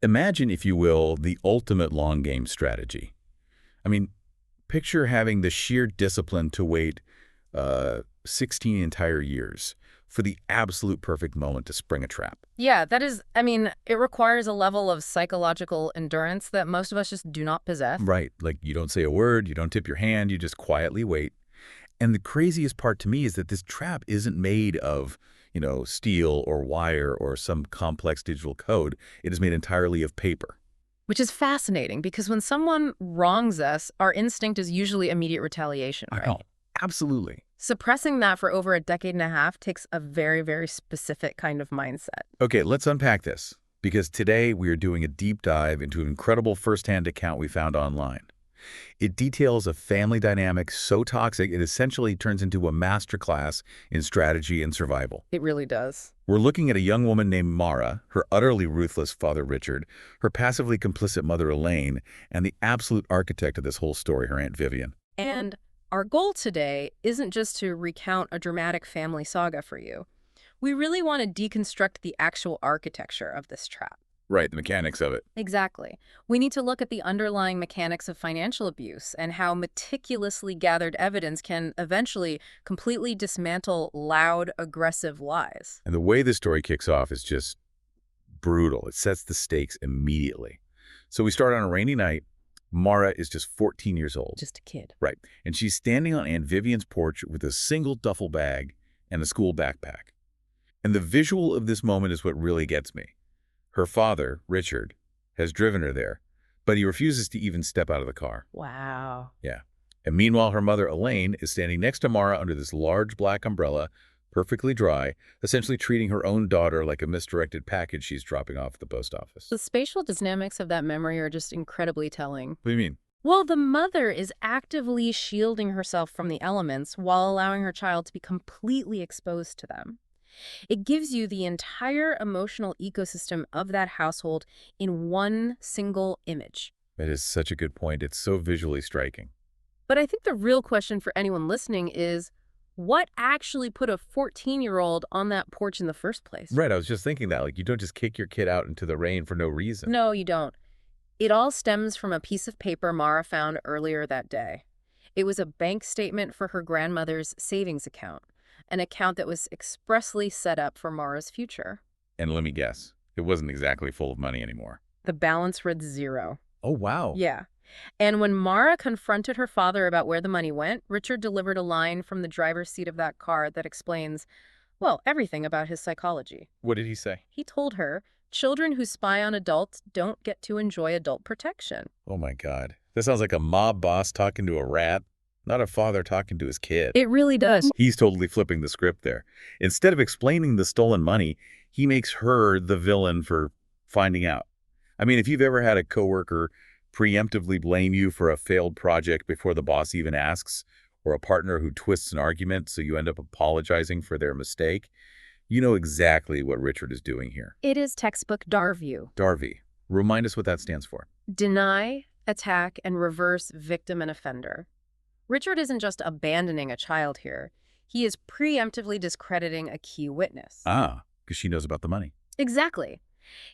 Imagine, if you will, the ultimate long game strategy. I mean, picture having the sheer discipline to wait 16 entire years for the absolute perfect moment to spring a trap. Yeah, that is, I mean, it requires a level of psychological endurance that most of us just do not possess. Right, like you don't say a word, you don't tip your hand, you just quietly wait. And the craziest part to me is that this trap isn't made of, steel or wire or some complex digital code. It is made entirely of paper. Which is fascinating because when someone wrongs us, our instinct is usually immediate retaliation, I right? know, absolutely. Suppressing that for over a decade and a half takes a very, very specific kind of mindset. Okay, let's unpack this, because today we are doing a deep dive into an incredible first-hand account we found online. It details a family dynamic so toxic it essentially turns into a masterclass in strategy and survival. It really does. We're looking at a young woman named Mara, her utterly ruthless father Richard, her passively complicit mother Elaine, and the absolute architect of this whole story, her Aunt Vivian. And our goal today isn't just to recount a dramatic family saga for you. We really want to deconstruct the actual architecture of this trap. Right, the mechanics of it. Exactly. We need to look at the underlying mechanics of financial abuse and how meticulously gathered evidence can eventually completely dismantle loud, aggressive lies. And the way this story kicks off is just brutal. It sets the stakes immediately. So we start on a rainy night. Mara is just 14 years old. Just a kid. Right. And she's standing on Aunt Vivian's porch with a single duffel bag and a school backpack. And the visual of this moment is what really gets me. Her father, Richard, has driven her there, but he refuses to even step out of the car. Wow. Yeah. And meanwhile, her mother, Elaine, is standing next to Mara under this large black umbrella, perfectly dry, essentially treating her own daughter like a misdirected package she's dropping off at the post office. The spatial dynamics of that memory are just incredibly telling. What do you mean? Well, the mother is actively shielding herself from the elements while allowing her child to be completely exposed to them. It gives you the entire emotional ecosystem of that household in one single image. That is such a good point. It's so visually striking. But I think the real question for anyone listening is, what actually put a 14-year-old on that porch in the first place? Right, I was just thinking that. Like, you don't just kick your kid out into the rain for no reason. No, you don't. It all stems from a piece of paper Mara found earlier that day. It was a bank statement for her grandmother's savings account, an account that was expressly set up for Mara's future. And let me guess, it wasn't exactly full of money anymore. The balance read 0. Oh, wow. Yeah. And when Mara confronted her father about where the money went, Richard delivered a line from the driver's seat of that car that explains, well, everything about his psychology. What did he say? He told her, children who spy on adults don't get to enjoy adult protection. Oh, my God. This sounds like a mob boss talking to a rat, not a father talking to his kid. It really does. He's totally flipping the script there. Instead of explaining the stolen money, he makes her the villain for finding out. I mean, if you've ever had a coworker preemptively blame you for a failed project before the boss even asks, or a partner who twists an argument so you end up apologizing for their mistake, you know exactly what Richard is doing here. It is textbook Darview. Darvey. Remind us what that stands for. Deny, attack, and reverse victim and offender. Richard isn't just abandoning a child here. He is preemptively discrediting a key witness. Ah, because she knows about the money. Exactly.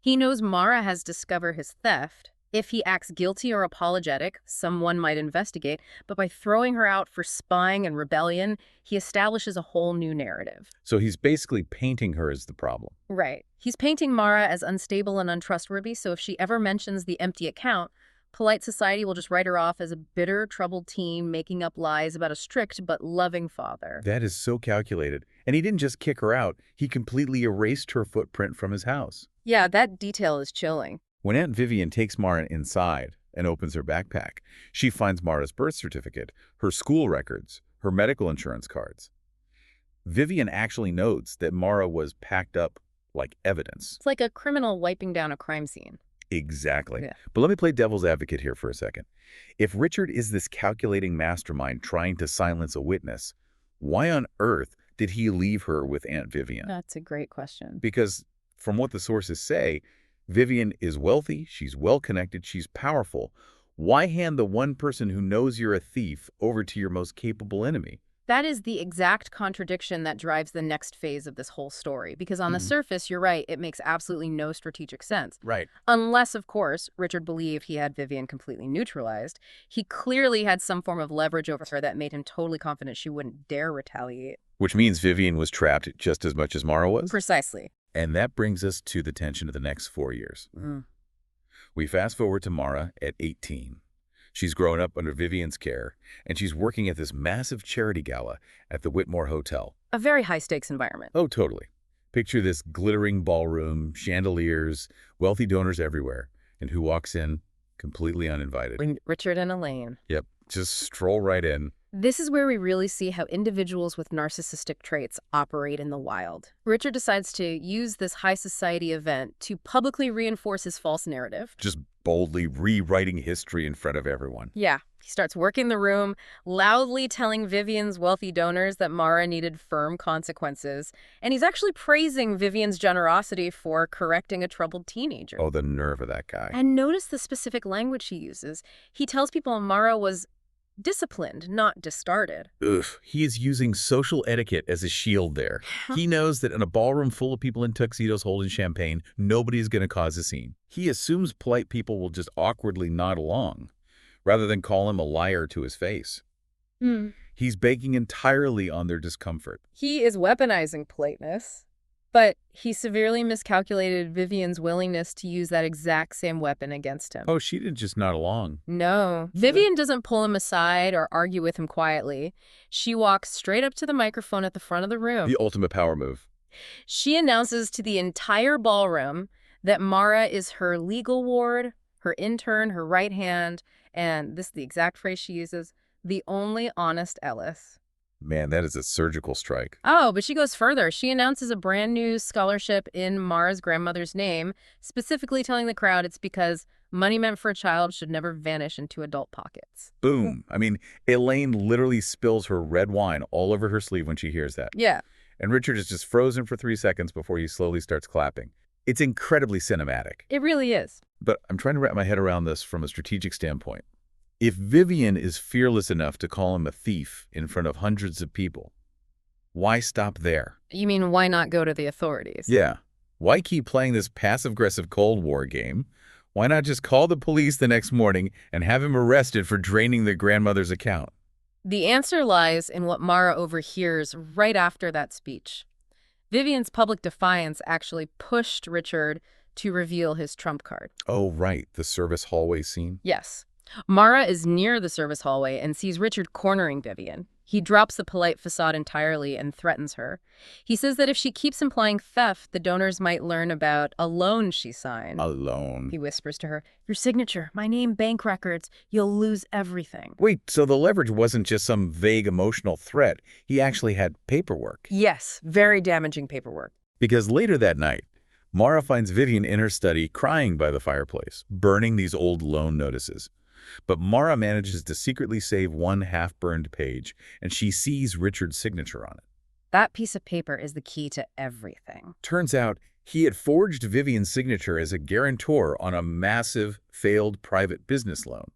He knows Mara has discovered his theft. If he acts guilty or apologetic, someone might investigate, but by throwing her out for spying and rebellion, he establishes a whole new narrative. So he's basically painting her as the problem. Right. He's painting Mara as unstable and untrustworthy, so if she ever mentions the empty account, polite society will just write her off as a bitter, troubled teen making up lies about a strict but loving father. That is so calculated. And he didn't just kick her out, he completely erased her footprint from his house. Yeah, that detail is chilling. When Aunt Vivian takes Mara inside and opens her backpack, she finds Mara's birth certificate, her school records, her medical insurance cards. Vivian actually notes that Mara was packed up like evidence. It's like a criminal wiping down a crime scene. Exactly. Yeah. But let me play devil's advocate here for a second. If Richard is this calculating mastermind trying to silence a witness, why on earth did he leave her with Aunt Vivian? That's a great question. Because from what the sources say, Vivian is wealthy, she's well-connected, she's powerful. Why hand the one person who knows you're a thief over to your most capable enemy? That is the exact contradiction that drives the next phase of this whole story, because on the Mhm. surface, you're right, it makes absolutely no strategic sense. Right. Unless, of course, Richard believed he had Vivian completely neutralized. He clearly had some form of leverage over her that made him totally confident she wouldn't dare retaliate. Which means Vivian was trapped just as much as Mara was? Precisely. And that brings us to the tension of the next 4 years. Mm. We fast forward to Mara at 18. She's grown up under Vivian's care, and she's working at this massive charity gala at the Whitmore Hotel. A very high-stakes environment. Oh, totally. Picture this glittering ballroom, chandeliers, wealthy donors everywhere, and who walks in completely uninvited. Richard and Elaine. Yep, just stroll right in. This is where we really see how individuals with narcissistic traits operate in the wild. Richard decides to use this high society event to publicly reinforce his false narrative. Just boldly rewriting history in front of everyone. Yeah, he starts working the room, loudly telling Vivian's wealthy donors that Mara needed firm consequences, and he's actually praising Vivian's generosity for correcting a troubled teenager. Oh, the nerve of that guy. And notice the specific language he uses. He tells people Mara was disciplined, not discarded. Ugh, he is using social etiquette as a shield there. He knows that in a ballroom full of people in tuxedos holding champagne, nobody is going to cause a scene. He assumes polite people will just awkwardly nod along, rather than call him a liar to his face. He's banking entirely on their discomfort. He is weaponizing politeness, but he severely miscalculated Vivian's willingness to use that exact same weapon against him. Oh, she didn't just nod along. No. Vivian doesn't pull him aside or argue with him quietly. She walks straight up to the microphone at the front of the room. The ultimate power move. She announces to the entire ballroom that Mara is her legal ward, her intern, her right hand, and this is the exact phrase she uses, the only honest Ellis. Man, that is a surgical strike. Oh, but she goes further. She announces a brand new scholarship in Mara's grandmother's name, specifically telling the crowd it's because money meant for a child should never vanish into adult pockets. Boom. I mean, Elaine literally spills her red wine all over her sleeve when she hears that. Yeah. And Richard is just frozen for 3 seconds before he slowly starts clapping. It's incredibly cinematic. It really is. But I'm trying to wrap my head around this from a strategic standpoint. If Vivian is fearless enough to call him a thief in front of hundreds of people, why stop there? You mean, why not go to the authorities? Yeah. Why keep playing this passive-aggressive Cold War game? Why not just call the police the next morning and have him arrested for draining their grandmother's account? The answer lies in what Mara overhears right after that speech. Vivian's public defiance actually pushed Richard to reveal his trump card. Oh, right. The service hallway scene. Yes. Mara is near the service hallway and sees Richard cornering Vivian. He drops the polite facade entirely and threatens her. He says that if she keeps implying theft, the donors might learn about a loan she signed. A loan. He whispers to her, "Your signature, my name, bank records, you'll lose everything." Wait, so the leverage wasn't just some vague emotional threat. He actually had paperwork. Yes, very damaging paperwork. Because later that night, Mara finds Vivian in her study crying by the fireplace, burning these old loan notices. But Mara manages to secretly save one half-burned page, and she sees Richard's signature on it. That piece of paper is the key to everything. Turns out he had forged Vivian's signature as a guarantor on a massive, failed private business loan.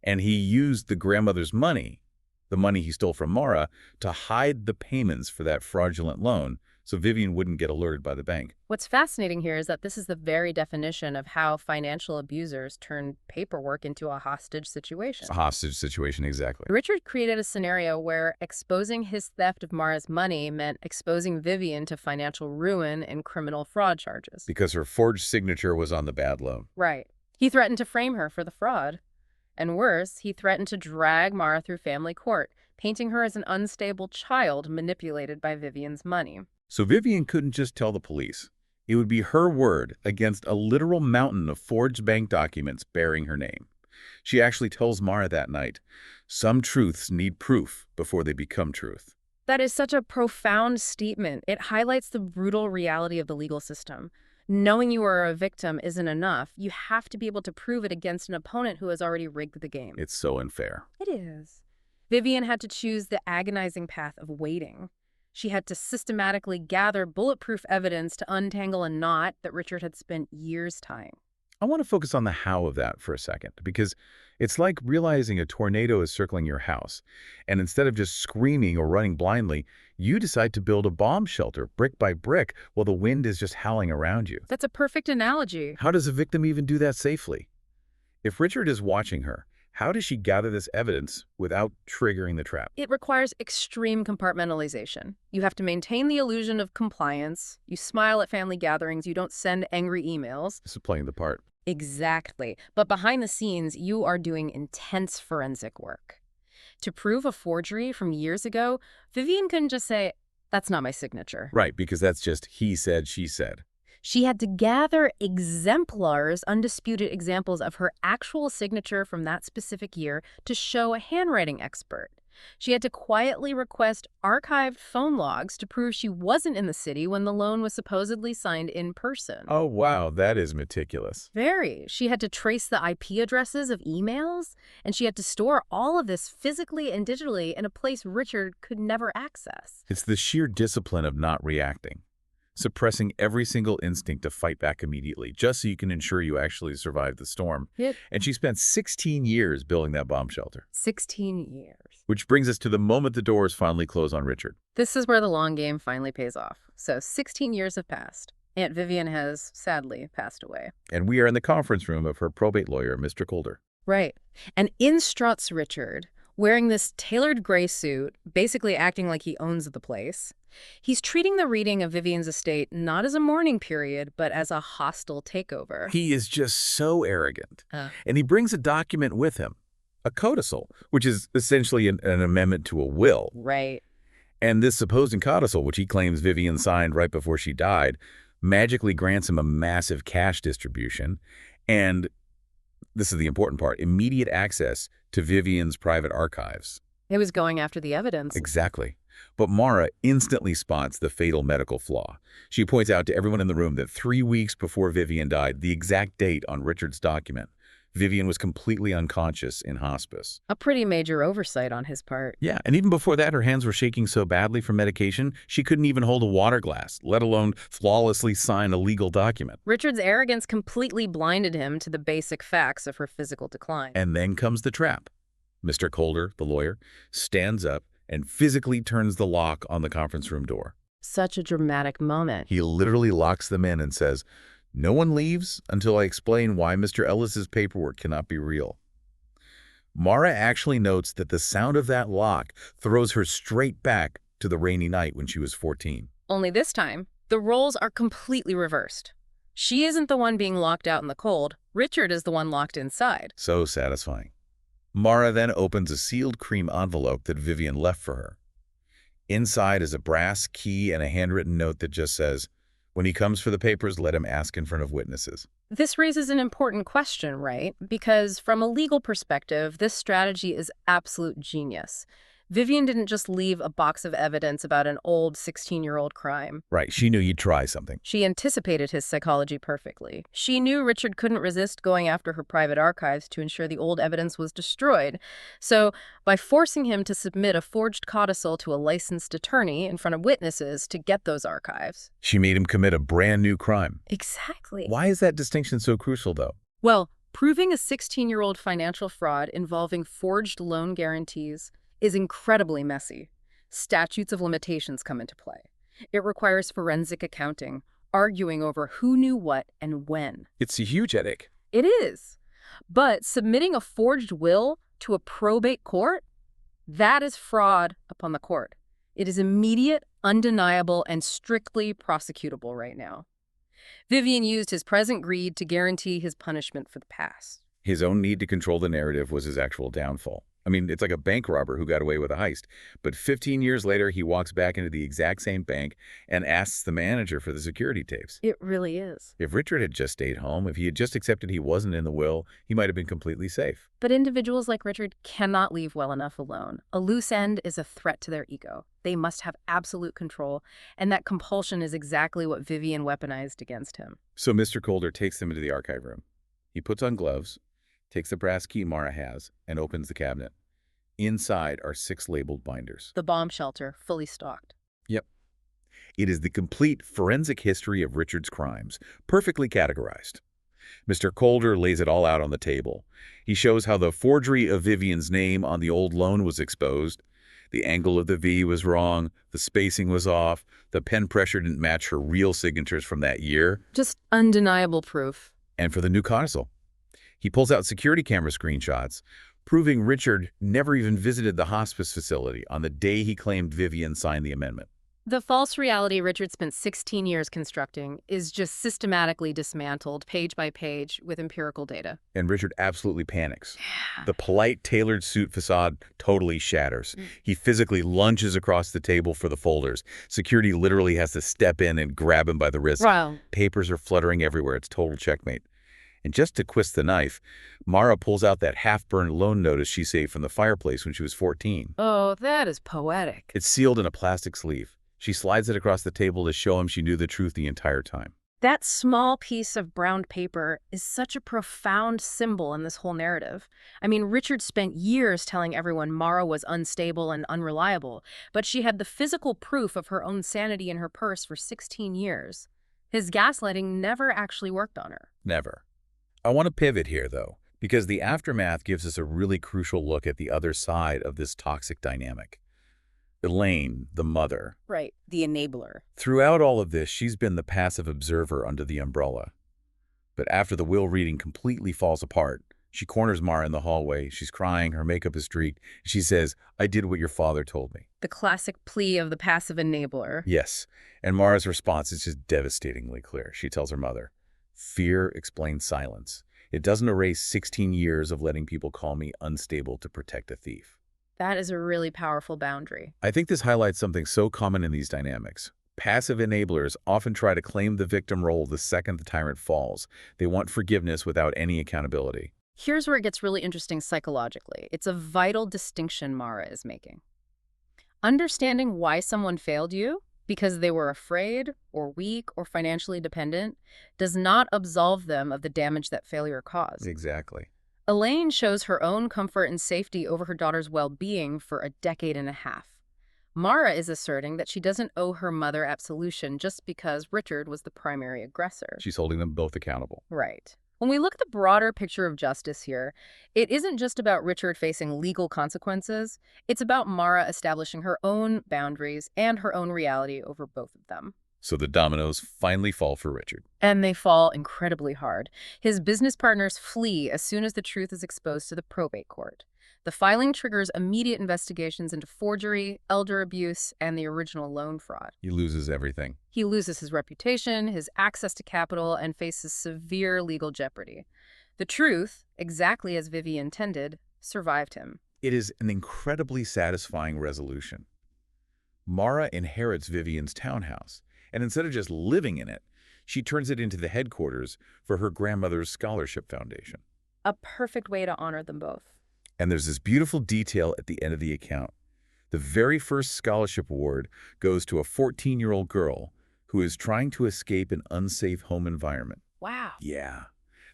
And he used the grandmother's money, the money he stole from Mara, to hide the payments for that fraudulent loan so Vivian wouldn't get alerted by the bank. What's fascinating here is that this is the very definition of how financial abusers turn paperwork into a hostage situation. A hostage situation, exactly. Richard created a scenario where exposing his theft of Mara's money meant exposing Vivian to financial ruin and criminal fraud charges. Because her forged signature was on the bad loan. Right. He threatened to frame her for the fraud. And worse, he threatened to drag Mara through family court, painting her as an unstable child manipulated by Vivian's money. So Vivian couldn't just tell the police. It would be her word against a literal mountain of forged bank documents bearing her name. She actually tells Mara that night, some truths need proof before they become truth. That is such a profound statement. It highlights the brutal reality of the legal system. Knowing you are a victim isn't enough. You have to be able to prove it against an opponent who has already rigged the game. It's so unfair. It is. Vivian had to choose the agonizing path of waiting. She had to systematically gather bulletproof evidence to untangle a knot that Richard had spent years tying. I want to focus on the how of that for a second, because it's like realizing a tornado is circling your house, and instead of just screaming or running blindly, you decide to build a bomb shelter brick by brick while the wind is just howling around you. That's a perfect analogy. How does a victim even do that safely? If Richard is watching her, how does she gather this evidence without triggering the trap? It requires extreme compartmentalization. You have to maintain the illusion of compliance. You smile at family gatherings. You don't send angry emails. This is playing the part. Exactly. But behind the scenes, you are doing intense forensic work. To prove a forgery from years ago, Vivian couldn't just say, "That's not my signature." Right, because that's just he said, she said. She had to gather exemplars, undisputed examples of her actual signature from that specific year to show a handwriting expert. She had to quietly request archived phone logs to prove she wasn't in the city when the loan was supposedly signed in person. Oh, wow, that is meticulous. Very. She had to trace the IP addresses of emails, and she had to store all of this physically and digitally in a place Richard could never access. It's the sheer discipline of not reacting, suppressing every single instinct to fight back immediately, just so you can ensure you actually survive the storm. Yep. And she spent 16 years building that bomb shelter. 16 years. Which brings us to the moment the doors finally close on Richard. This is where the long game finally pays off. So 16 years have passed. Aunt Vivian has, sadly, passed away. And we are in the conference room of her probate lawyer, Mr. Calder. Right. And in struts Richard, wearing this tailored gray suit, basically acting like he owns the place. He's treating the reading of Vivian's estate not as a mourning period, but as a hostile takeover. He is just so arrogant. And he brings a document with him, a codicil, which is essentially an amendment to a will. Right. And this supposed codicil, which he claims Vivian signed right before she died, magically grants him a massive cash distribution and, this is the important part, immediate access to Vivian's private archives. It was going after the evidence. Exactly. But Mara instantly spots the fatal medical flaw. She points out to everyone in the room that 3 weeks before Vivian died, the exact date on Richard's document, Vivian was completely unconscious in hospice. A pretty major oversight on his part. Yeah, and even before that, her hands were shaking so badly from medication, she couldn't even hold a water glass, let alone flawlessly sign a legal document. Richard's arrogance completely blinded him to the basic facts of her physical decline. And then comes the trap. Mr. Calder, the lawyer, stands up and physically turns the lock on the conference room door. Such a dramatic moment. He literally locks them in and says, "No one leaves until I explain why Mr. Ellis's paperwork cannot be real." Mara actually notes that the sound of that lock throws her straight back to the rainy night when she was 14. Only this time, the roles are completely reversed. She isn't the one being locked out in the cold. Richard is the one locked inside. So satisfying. Mara then opens a sealed cream envelope that Vivian left for her. Inside is a brass key and a handwritten note that just says, "When he comes for the papers, let him ask in front of witnesses." This raises an important question, right? Because from a legal perspective, this strategy is absolute genius. Vivian didn't just leave a box of evidence about an old 16-year-old crime. Right, she knew you'd try something. She anticipated his psychology perfectly. She knew Richard couldn't resist going after her private archives to ensure the old evidence was destroyed. So, by forcing him to submit a forged codicil to a licensed attorney in front of witnesses to get those archives. She made him commit a brand new crime. Exactly. Why is that distinction so crucial, though? Well, proving a 16-year-old financial fraud involving forged loan guarantees is incredibly messy. Statutes of limitations come into play. It requires forensic accounting, arguing over who knew what and when. It's a huge headache. It is. But submitting a forged will to a probate court? That is fraud upon the court. It is immediate, undeniable, and strictly prosecutable right now. Vivian used his present greed to guarantee his punishment for the past. His own need to control the narrative was his actual downfall. I mean, it's like a bank robber who got away with a heist. But 15 years later, he walks back into the exact same bank and asks the manager for the security tapes. It really is. If Richard had just stayed home, if he had just accepted he wasn't in the will, he might have been completely safe. But individuals like Richard cannot leave well enough alone. A loose end is a threat to their ego. They must have absolute control, and that compulsion is exactly what Vivian weaponized against him. So Mr. Calder takes them into the archive room. He puts on gloves, takes the brass key Mara has, and opens the cabinet. Inside are 6 labeled binders. The bomb shelter, fully stocked. Yep. It is the complete forensic history of Richard's crimes, perfectly categorized. Mr. Calder lays it all out on the table. He shows how the forgery of Vivian's name on the old loan was exposed. The angle of the V was wrong, the spacing was off, the pen pressure didn't match her real signatures from that year. Just undeniable proof. And for the new codicil, he pulls out security camera screenshots, proving Richard never even visited the hospice facility on the day he claimed Vivian signed the amendment. The false reality Richard spent 16 years constructing is just systematically dismantled page by page with empirical data. And Richard absolutely panics. The polite, tailored suit facade totally shatters. He physically lunges across the table for the folders. Security literally has to step in and grab him by the wrist. Wow. Papers are fluttering everywhere. It's total checkmate. And just to twist the knife, Mara pulls out that half-burned loan notice she saved from the fireplace when she was 14. Oh, that is poetic. It's sealed in a plastic sleeve. She slides it across the table to show him she knew the truth the entire time. That small piece of browned paper is such a profound symbol in this whole narrative. I mean, Richard spent years telling everyone Mara was unstable and unreliable, but she had the physical proof of her own sanity in her purse for 16 years. His gaslighting never actually worked on her. Never. I want to pivot here, though, because the aftermath gives us a really crucial look at the other side of this toxic dynamic. Elaine, the mother. Right, the enabler. Throughout all of this, she's been the passive observer under the umbrella. But after the will reading completely falls apart, she corners Mara in the hallway. She's crying, her makeup is streaked. She says, "I did what your father told me." The classic plea of the passive enabler. Yes, and Mara's response is just devastatingly clear. She tells her mother, "Fear explains silence. It doesn't erase 16 years of letting people call me unstable to protect a thief." That is a really powerful boundary. I think this highlights something so common in these dynamics. Passive enablers often try to claim the victim role the second the tyrant falls. They want forgiveness without any accountability. Here's where it gets really interesting psychologically. It's a vital distinction Mara is making. Understanding why someone failed you, because they were afraid or weak or financially dependent, does not absolve them of the damage that failure caused. Exactly. Elaine shows her own comfort and safety over her daughter's well-being for a decade and a half. Mara is asserting that she doesn't owe her mother absolution just because Richard was the primary aggressor. She's holding them both accountable. Right. When we look at the broader picture of justice here, it isn't just about Richard facing legal consequences. It's about Mara establishing her own boundaries and her own reality over both of them. So the dominoes finally fall for Richard. And they fall incredibly hard. His business partners flee as soon as the truth is exposed to the probate court. The filing triggers immediate investigations into forgery, elder abuse, and the original loan fraud. He loses everything. He loses his reputation, his access to capital, and faces severe legal jeopardy. The truth, exactly as Vivi intended, survived him. It is an incredibly satisfying resolution. Mara inherits Vivian's townhouse, and instead of just living in it, she turns it into the headquarters for her grandmother's scholarship foundation. A perfect way to honor them both. And there's this beautiful detail at the end of the account. The very first scholarship award goes to a 14-year-old girl who is trying to escape an unsafe home environment. Wow. Yeah.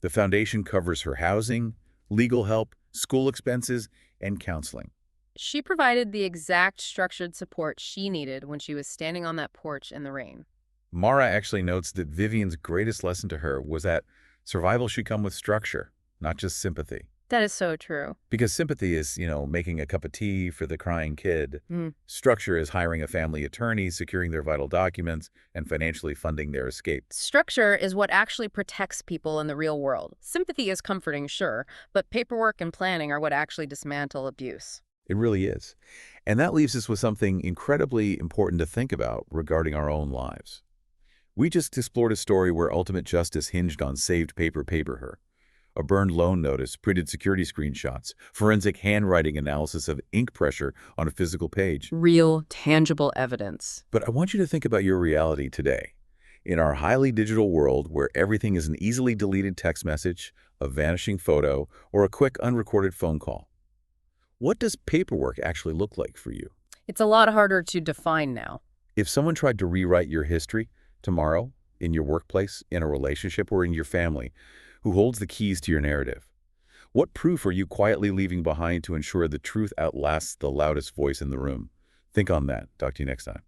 The foundation covers her housing, legal help, school expenses, and counseling. She provided the exact structured support she needed when she was standing on that porch in the rain. Mara actually notes that Vivian's greatest lesson to her was that survival should come with structure, not just sympathy. That is so true. Because sympathy is, making a cup of tea for the crying kid. Structure is hiring a family attorney, securing their vital documents, and financially funding their escape. Structure is what actually protects people in the real world. Sympathy is comforting, sure, but paperwork and planning are what actually dismantle abuse. It really is. And that leaves us with something incredibly important to think about regarding our own lives. We just explored a story where ultimate justice hinged on saved paper, a burned loan notice, printed security screenshots, forensic handwriting analysis of ink pressure on a physical page. Real, tangible evidence. But I want you to think about your reality today. In our highly digital world where everything is an easily deleted text message, a vanishing photo, or a quick unrecorded phone call, what does paperwork actually look like for you? It's a lot harder to define now. If someone tried to rewrite your history tomorrow, in your workplace, in a relationship, or in your family, who holds the keys to your narrative? What proof are you quietly leaving behind to ensure the truth outlasts the loudest voice in the room? Think on that. Talk to you next time.